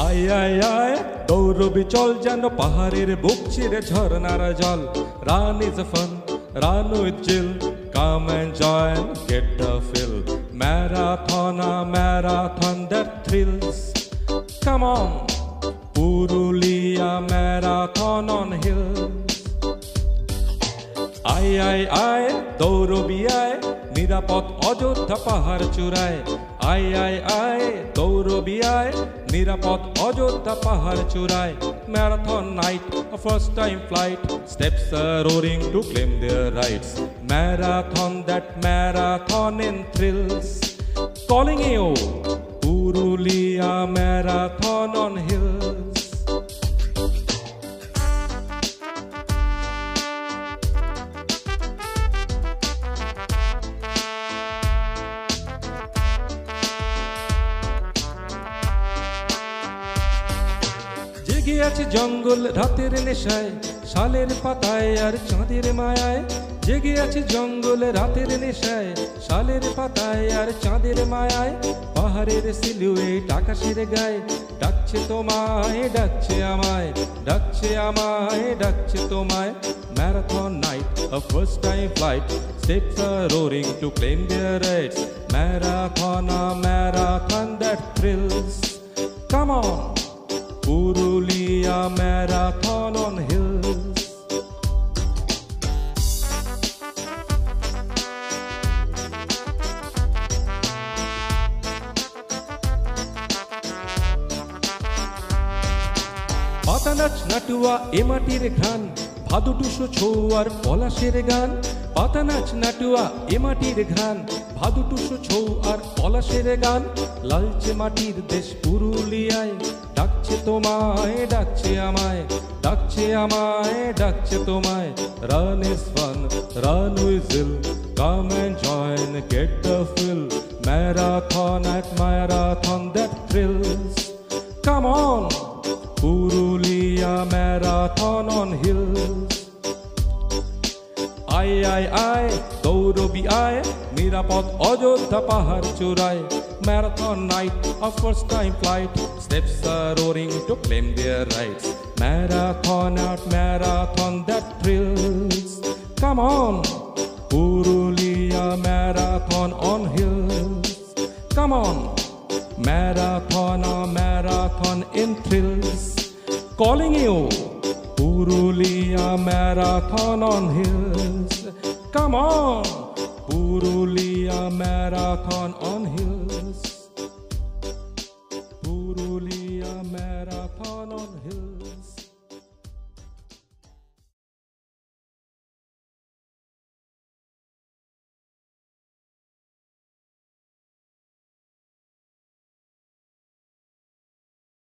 আয় আয় আয় দৌড়বি চল যেন পাহাড়ের বুক চিরে ঝরনার জল। Run is a fun, run with chill. Come and join, get the feel. Marathon, a marathon that thrills. Come on, Purulia marathon on hills. আয় আয় আয় দৌড়বি আয় নিরাপদ অযোধ্যা পাহাড় চূড়ায়। আয় আয় আয় দৌড়বি আয় নিরাপদ অযোধ্যা পাহাড় চূড়ায়। Marathon night, a first time flight. Steps are roaring to claim their rights. Marathon, that marathon in thrills. Calling you, Purulia marathon on hills. জেগে আছে জঙ্গল রাতের নেশায়, শালের পাতায় আর চাঁদের মায়ায়। জেগে আছে জঙ্গল রাতের নেশায়, শালের পাতায় আর চাঁদের মায়ায়। পাহাড়ের সিলুয়েট আকাশের গায়ে ডাকছে তোমায়, ডাকছে আমায়, ডাকছে আমায়, ডাকছে তোমায়। Marathon night, a first time flight. Steps are roaring to claim their rights. Marathon, a marathon that thrills. Come on, Purulia marathon on hills. পাতা নাচ নাটুয়া এ মাটির ঘ্রাণ, ভাদু টুসো ছৌ আর পলাশের গান। পাতা নাচ নাটুয়া এ মাটির ঘ্রাণ, ভাদু টুসো ছৌ আর পলাশের গান। লালচে মাটির দেশ পুরুলিয়ায় ডাকছে তোমায়, ডাকছে আমায়, ডাকছে আমায়, ডাকছে তোমায়। Run is fun, run with zeal. Come and join, get the feel. Marathon at marathon that thrills. Come on, Purulia marathon on hills. আয় আয় আয় দৌড়বি আয় নিরাপদ অযোধ্যা পাহাড় চূড়ায়। Marathon night, a first time flight. Steps are roaring to claim their rights. Marathon at marathon that thrills. Come on, Purulia marathon on hills. Come on, marathon, a marathon in thrills. Calling you, Purulia marathon on hills. Come on, Purulia marathon on hills.